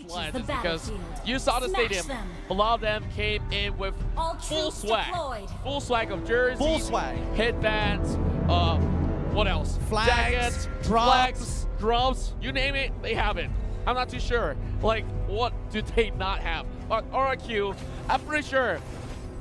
Legends, because you saw the stadium. A lot of them came in with full swag of jerseys, headbands, what else? Flags, drums, you name it, they have it. I'm not too sure. Like, what do they not have? But RRQ, I'm pretty sure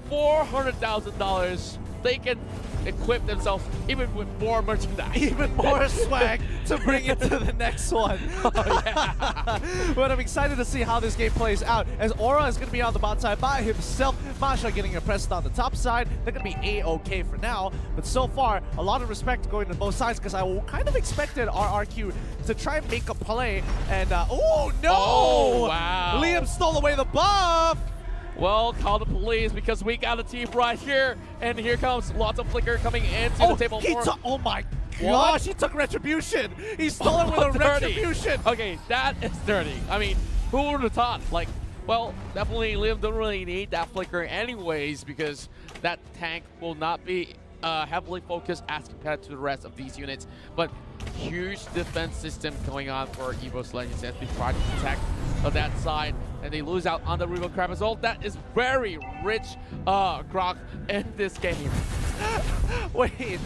$400,000 they can equip themselves even with more merchandise. Even more swag to bring it to the next one. Oh, yeah. But I'm excited to see how this game plays out, as Aura is going to be on the bot side by himself. Masha getting impressed on the top side. They're going to be A-okay for now. But so far, a lot of respect going to both sides, because I kind of expected RRQ to try and make a play. And, oh no! Oh, wow. Liam stole away the buff! Well, call the police, because we got a team right here, and here comes lots of flicker coming into the table. Oh my gosh, he took retribution. He stole it with a retribution. Okay, that is dirty. I mean, who would have thought? Like, well, definitely Liam don't really need that flicker anyways, because that tank will not be heavily focused as compared to the rest of these units. But huge defense system going on for Evos Legends as they try to protect that side, and they lose out on the Revo Crab as well. That is very rich grok in this game. Wait,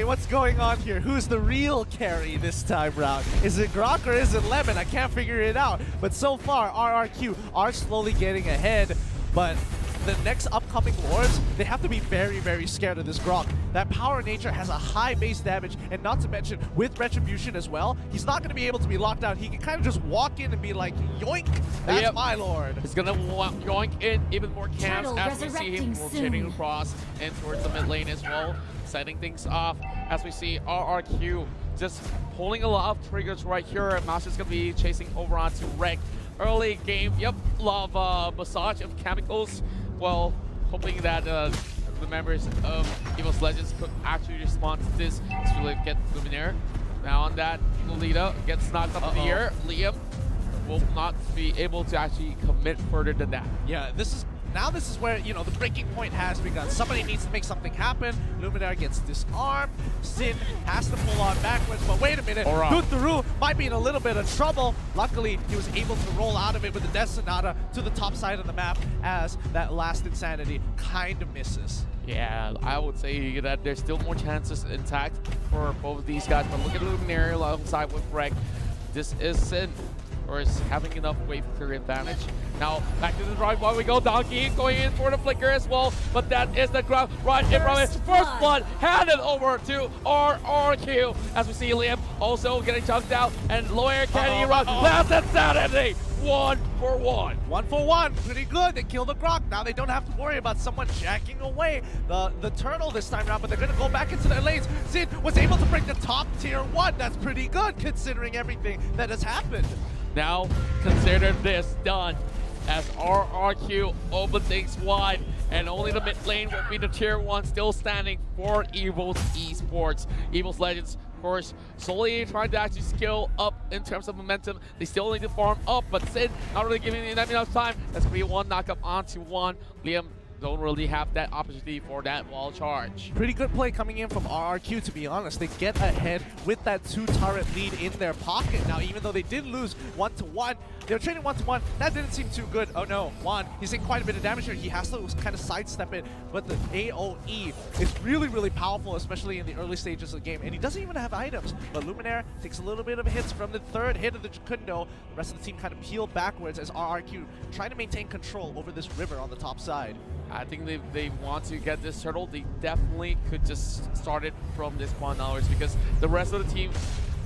what's going on here? Who's the real carry this time round? Is it Grok or is it Lemon? I can't figure it out. But so far, RRQ are slowly getting ahead, but the next upcoming Lords, they have to be very, very scared of this Grok. That power nature has a high base damage, and not to mention, with Retribution as well, he's not going to be able to be locked out. He can kind of just walk in and be like, yoink, that's my Lord. He's going to yoink in even more camps as we see him rotating across and towards the mid lane as well, setting things off as we see RRQ just pulling a lot of triggers right here. Mouse is going to be chasing over onto Rek. Early game, love massage of chemicals. Well, hoping that the members of Evos Legends could actually respond to this to really get Luminaire. Now on that, Lolita gets knocked up in the air. Liam will not be able to actually commit further than that. Yeah, this is where, you know, the breaking point has begun. Somebody needs to make something happen. Luminaire gets disarmed. Sin has to pull on backwards, but wait a minute. Gutharu might be in a little bit of trouble. Luckily, he was able to roll out of it with the Death Sonata to the top side of the map, as that last Insanity kind of misses. Yeah, I would say that there's still more chances intact for both of these guys, but look at Luminaire alongside with Rek. This is Sin, or is having enough wave clear advantage. Now, back to the drive while we go. Donkey going in for the flicker as well, but that is the grab right in front of it. First blood handed over to RRQ as we see Liam also getting chunked out, and Lawyer can he run? Last Insanity! 1 for 1. 1 for 1, pretty good. They kill the Grok. Now they don't have to worry about someone jacking away the turtle this time around, but they're going to go back into their lanes. Sid was able to break the top tier 1. That's pretty good considering everything that has happened. Now, consider this done as RRQ open things wide, and only the mid lane will be the tier 1 still standing for Evos Esports. Evos Legends, of course, slowly trying to actually scale up in terms of momentum. They still need to farm up, but Sid not really giving them enough time. That's going to be one knockup onto one. Liam don't really have that opportunity for that wall charge. Pretty good play coming in from RRQ, to be honest. They get ahead with that 2-turret lead in their pocket. Now, even though they did lose 1-1, they were trading 1-1. That didn't seem too good. Oh no, Juan, he's taking quite a bit of damage here. He has to kind of sidestep it, but the AoE is really, really powerful, especially in the early stages of the game. And he doesn't even have items, but Luminaire takes a little bit of hits from the third hit of the Jukundo. The rest of the team kind of peeled backwards as RRQ trying to maintain control over this river on the top side. I think they want to get this turtle. They definitely could just start it from this point onwards, because the rest of the team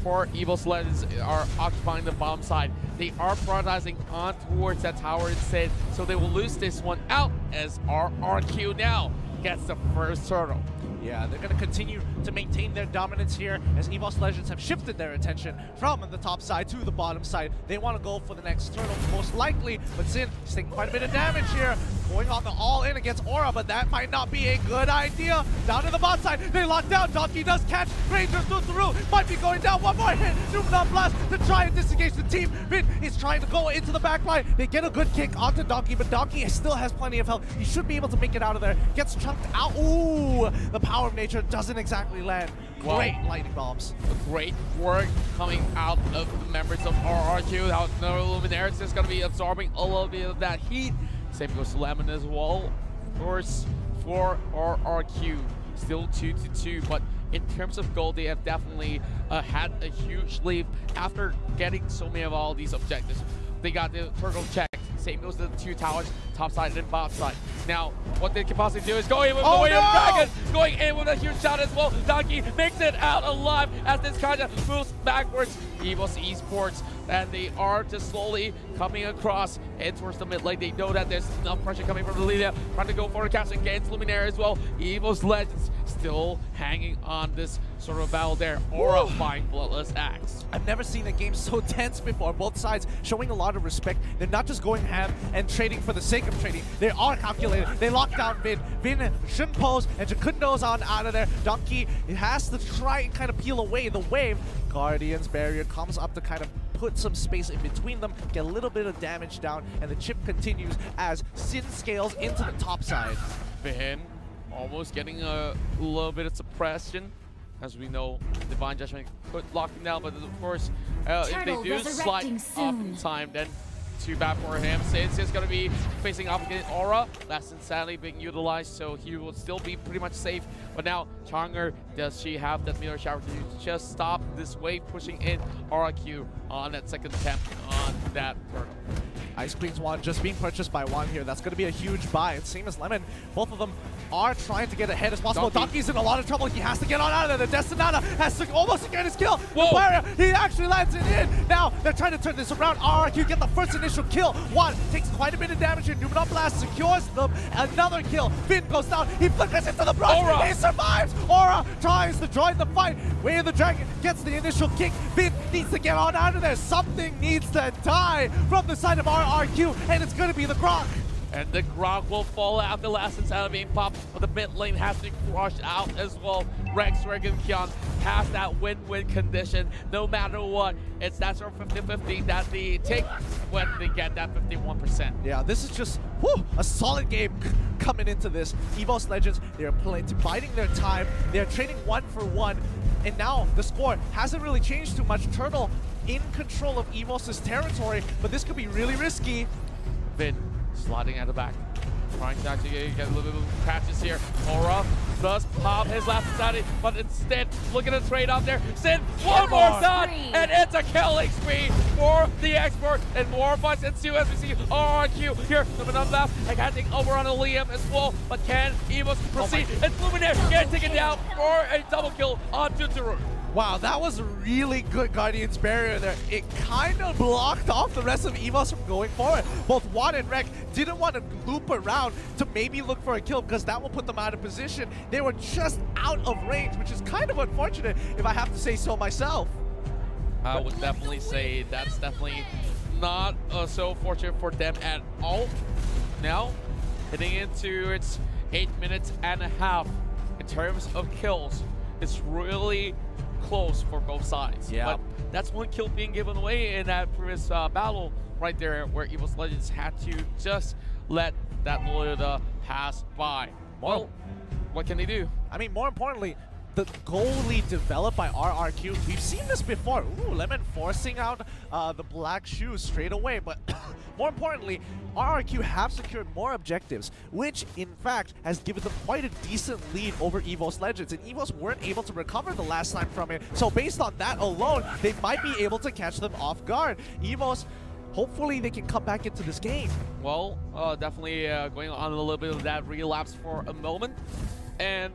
for Evos Legends are occupying the bottom side. They are prioritizing on towards that tower instead, so they will lose this one out as RRQ now gets the first turtle. Yeah, they're going to continue to maintain their dominance here as Evos Legends have shifted their attention from the top side to the bottom side. They want to go for the next turtle most likely, but Sin is taking quite a bit of damage here. Going on the all-in against Aura, but that might not be a good idea. Down to the bot side, they lock down. Donkey does catch. Rangers through the roof, might be going down. One more hit. Numenon Blast to try and disengage the team. Vin is trying to go into the back line. They get a good kick onto Donkey, but Donkey still has plenty of health. He should be able to make it out of there. Gets chunked out. Ooh, the power of nature doesn't exactly land. Great lightning bombs. Great work coming out of the members of RRQ. Now, no Luminaire is just going to be absorbing a little bit of that heat. Same goes to Lemon as well. Of course, for RRQ, still 2-2, but in terms of gold, they have definitely had a huge leap after getting so many of all these objectives. They got the turtle check. Same goes to the two towers, top side and bottom side. Now, what they can possibly do is go in with the Way of Dragon, going in with a huge shot as well. Donkey makes it out alive as this kind of moves backwards. Evos Esports, and they are just slowly coming across and towards the mid lane. They know that there's enough pressure coming from the leader, trying to go for the catch against Luminaire as well. Evos Legends still hanging on this sort of battle there. Aura buying Bloodless Axe. I've never seen a game so tense before. Both sides showing a lot of respect. They're not just going ham and trading for the sake of trading. They are calculated. They lock down Vin. Vin shouldn't pose, and Jacundo's on out of there. Donkey has to try and kind of peel away the wave. Guardian's barrier comes up to kind of put some space in between them, get a little bit of damage down, and the chip continues as Sin scales into the top side. Vin almost getting a little bit of suppression. As we know, Divine Judgment could lock him down, but of course, if they do slide off in time, then too bad for him. Since he's going to be facing off against Aura, that's insanely being utilized, so he will still be pretty much safe. But now, Changer, does she have that mirror shower to just stop this wave pushing in RRQ on that second attempt on that turtle? Ice Queen's one just being purchased by one here. That's going to be a huge buy. And same as Lemon, both of them are trying to get ahead as possible. Donkey's in a lot of trouble. He has to get on out of there. The Destinata has to almost get his kill. Barrier, he actually lands it in. Now they're trying to turn this around. RRQ get the first initial kill. One takes quite a bit of damage here. Numenor Blast secures them. Another kill. Finn goes down. He flickers into the brush. He survives. Aura tries to join the fight. Way of the Dragon gets the initial kick. Finn needs to get on out of there. Something needs to die from the side of RRQ, and it's going to be the Grok. And the Grok will fall out. The last inside being popped, but the mid lane has to crush out as well. Rex, Regan, Kion has that win-win condition. No matter what, it's that sort of 50-50 that they take when they get that 51%. Yeah, this is just a solid game coming into this. Evos Legends, they're biding their time. They're trading 1 for 1. And now the score hasn't really changed too much. Turtle in control of Evos' territory, but this could be really risky. Vin sliding at the back, trying to actually get a little bit of patches here. Aura does pop his last insanity, but instead, look at the trade out there. Sin, one more shot, and it's a killing spree for the expert, and more fights ensue as we see RRQ here. Numenor left, and casting over on the Liam as well, but can Evos proceed? And Luminaire gets taken down for a double kill on Juturu. Wow, that was a really good Guardian's barrier there. It kind of blocked off the rest of Evos from going forward. Both Juan and Rek didn't want to loop around to maybe look for a kill because that will put them out of position. They were just out of range, which is kind of unfortunate if I have to say so myself. I would definitely say that's definitely not so fortunate for them at all. Now, heading into its 8 minutes and a half in terms of kills. It's really close for both sides. Yeah. But that's one kill being given away in that previous battle right there where Evos Legends had to just let that Lolita pass by. Well, what can they do? I mean, more importantly, the goalie developed by RRQ, we've seen this before. Ooh, Lemon forcing out the black shoes straight away, but more importantly, RRQ have secured more objectives, which in fact has given them quite a decent lead over Evos Legends, and Evos weren't able to recover the last time from it, so based on that alone, they might be able to catch them off guard. Evos, hopefully they can come back into this game. Well, definitely going on a little bit of that relapse for a moment, and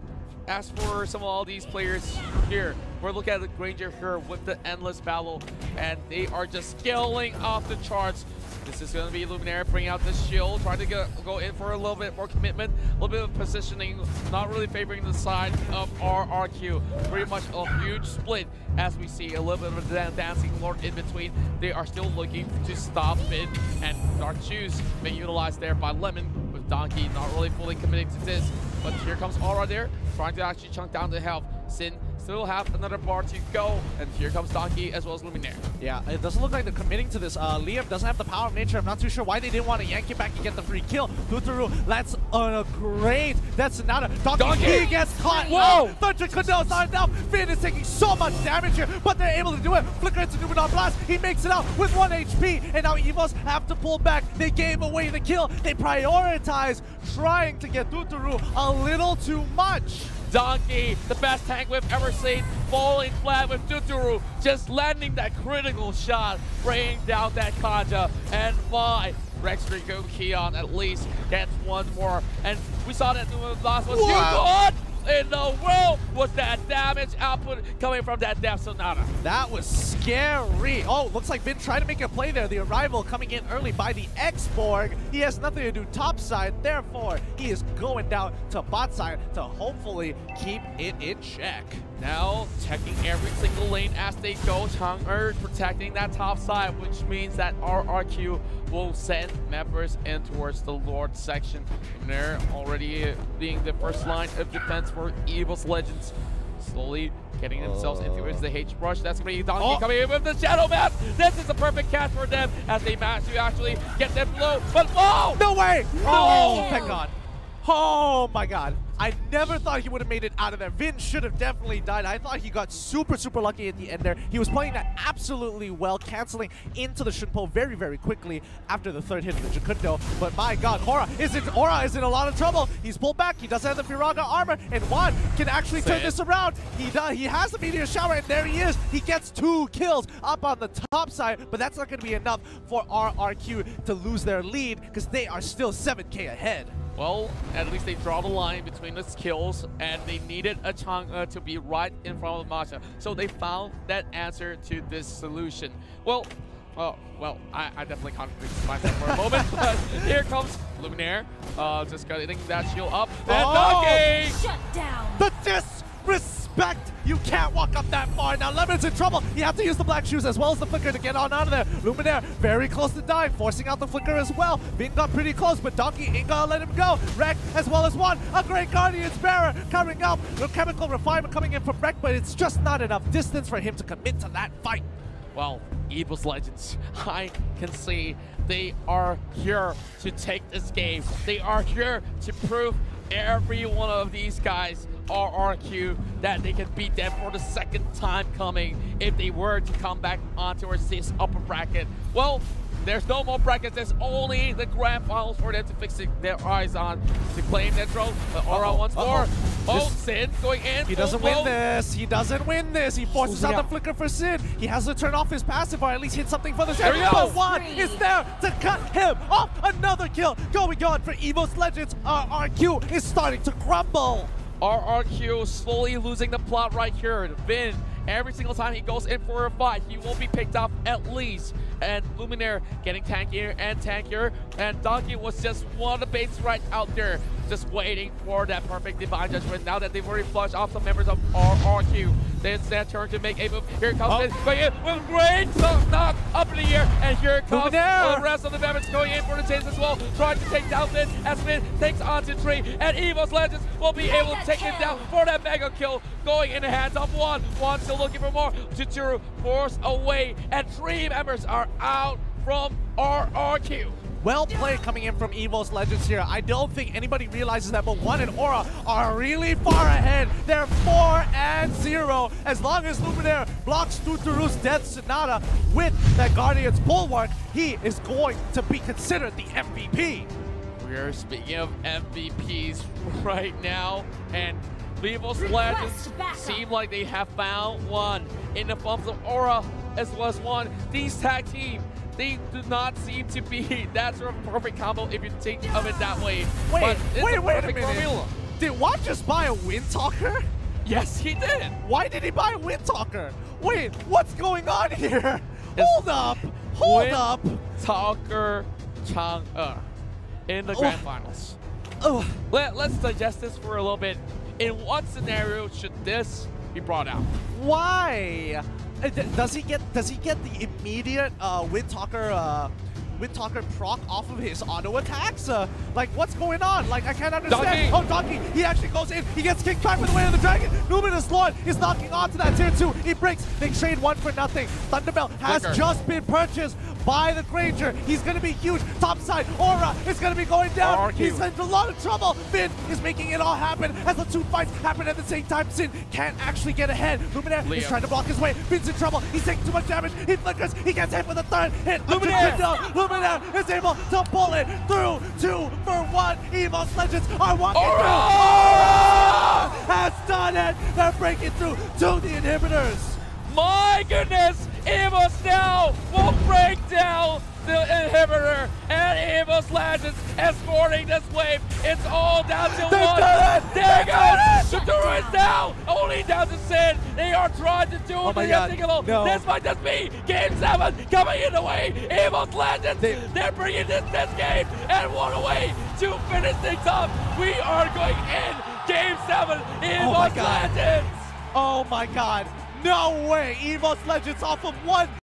as for some of all these players here, we're looking at the Granger here with the endless battle, and they are just scaling off the charts. This is going to be Luminaire bringing out the shield, trying to go in for a little bit more commitment, a little bit of positioning, not really favoring the side of RRQ. Pretty much a huge split as we see a little bit of a dancing lord in between. They are still looking to stop it, and Dark Shoes being utilized there by Lemon, with Donkey not really fully committing to this. But here comes Aura there, trying to actually chunk down the health. Sin still have another bar to go, and here comes Donkey as well as Luminaire. Yeah, it doesn't look like they're committing to this. Liam doesn't have the power of nature. I'm not too sure why they didn't want to yank it back and get the free kill. Duturu lands on a great. That's not a Donkey. He gets caught. Whoa! Thunder Canoe's not enough. Finn is taking so much damage here, but they're able to do it. Flicker into Numenor Blast. He makes it out with 1 HP, and now Evos have to pull back. They gave away the kill. They prioritize trying to get Duturu a little too much. Donkey, the best tank we've ever seen, falling flat with Duturu, just landing that critical shot, bringing down that Kanja, and my Rex-Rico Keon at least gets one more. And we saw that the last was what in the world was that damage output coming from that Death Sonata? That was scary. Oh, looks like Vin tried to make a play there. The arrival coming in early by the X-Borg. He has nothing to do top side, therefore he is going down to bot side to hopefully keep it in check. Now checking every single lane as they go. Chang'e protecting that top side, which means that RRQ will send members in towards the Lord section. And they're already being the first line of defense for Evos Legends. Slowly getting themselves into the H-Brush. That's going to be Donkey coming in with the Shadow Map. This is a perfect catch for them as they manage to actually get them low. But no way! No! Oh, thank God. Oh my God. I never thought he would have made it out of there. Vin should have definitely died. I thought he got super lucky at the end there. He was playing that absolutely well, canceling into the Shunpo very quickly after the third hit of the Jakundo. But my God, Aura is in a lot of trouble. He's pulled back. He doesn't have the Firaga armor, and Juan can actually turn this around. He has the Meteor Shower, and there he is. He gets 2 kills up on the top side, but that's not going to be enough for RRQ to lose their lead because they are still 7K ahead. Well, at least they draw the line between the skills, and they needed a Chang'e to be right in front of Masha. So they found that answer to this solution. Well, I definitely contradicted myself for a moment, but here comes Luminaire, just getting that shield up. And Donkey! Shut down! The disrespect! You can't walk up that far. Now Lemon's in trouble. He has to use the black shoes as well as the flicker to get on out of there. Luminaire very close to dying, forcing out the flicker as well. Vin got pretty close, but Donkey ain't gonna let him go. Rek as well as Juan. A great Guardian's Bearer coming up. The chemical refinement coming in from Rek, but it's just not enough distance for him to commit to that fight. Well, Evos Legends, I can see they are here to take this game. They are here to prove every one of these guys RRQ that they can beat them for the second time coming if they were to come back onto this upper bracket. Well, there's no more brackets. There's only the grand finals for them to fix their eyes on to claim their throne. But Aura once more. Oh, Sin going in. He doesn't win this. He doesn't win this. He forces out the flicker for Sin. He has to turn off his passive or at least hit something for the There Sin. But Juan is there to cut him off. Another kill going on for Evos Legends. RRQ is starting to crumble. RRQ slowly losing the plot right here. Vin, every single time he goes in for a fight, he will be picked up at least. And Luminaire getting tankier and tankier. And Donkey was just one of the baits right out there, just waiting for that perfect Divine Judgment. Now that they've already flushed off some members of RRQ, it's their turn to make a move. Here it comes going in with great knock up in the air. And here it comes the rest of the members going in for the chase as well, trying to take down Vin as Vin takes on to 3. And Evos Legends will be able to take it down for that mega kill, going in the hands of Juan. Juan still looking for more. Chituru forced away, and 3 members are out from RRQ. Well played coming in from Evos Legends here. I don't think anybody realizes that, but Juan and Aura are really far ahead. They're 4-0. As long as Luminaire blocks Duturu's Death Sonata with that Guardian's Bulwark, he is going to be considered the MVP. We're speaking of MVPs right now, and Evos Legends seem like they have found one in the forms of Aura as well as Juan. These tag team, they do not seem to be that sort of perfect combo if you think of it that way. Wait a minute. Formula. Did Juan just buy a Wind Talker? Yes, he did. Why did he buy a Wind Talker? Wait, what's going on here? Hold up. Hold up. Talker Chang'e in the grand finals. Let's digest this for a little bit. In what scenario should this be brought out? Why? Does he get the immediate Wind Talker Windtalker proc off of his auto attacks. Like, what's going on? Like, I can't understand. Donkey. Oh, Donkey, he actually goes in. He gets kicked back with the way of the dragon. Luminous Lord is knocking onto that tier 2. He breaks. They trade 1 for nothing. Thunderbell has Flicker. just been purchased by the Granger. He's going to be huge. Top side, Aura is going to be going down. RRQ. He's in a lot of trouble. Finn is making it all happen as the 2 fights happen at the same time. Sin can't actually get ahead. Luminaire is Leo. trying to block his way. Finn's in trouble. He's taking too much damage. He flickers. He gets hit with a 3rd hit. Luminaire. Luminaire is able to pull it through 2 for 1. Evos Legends are walking Aura! through. Aura has done it. They're breaking through to the inhibitors. My goodness! Evos now will break down the inhibitor, and Evos Legends escorting this wave. It's all down to They one. did it! There They goes did it! the Druids now, only down to Sin. They are trying to do Oh my the God, single. no. This might just be Game 7 coming in the way. Evos Legends, they're bringing this game and one away to finish things up. We are going in Game 7. Evos Legends. Oh my God. No way. Evos Legends off of 1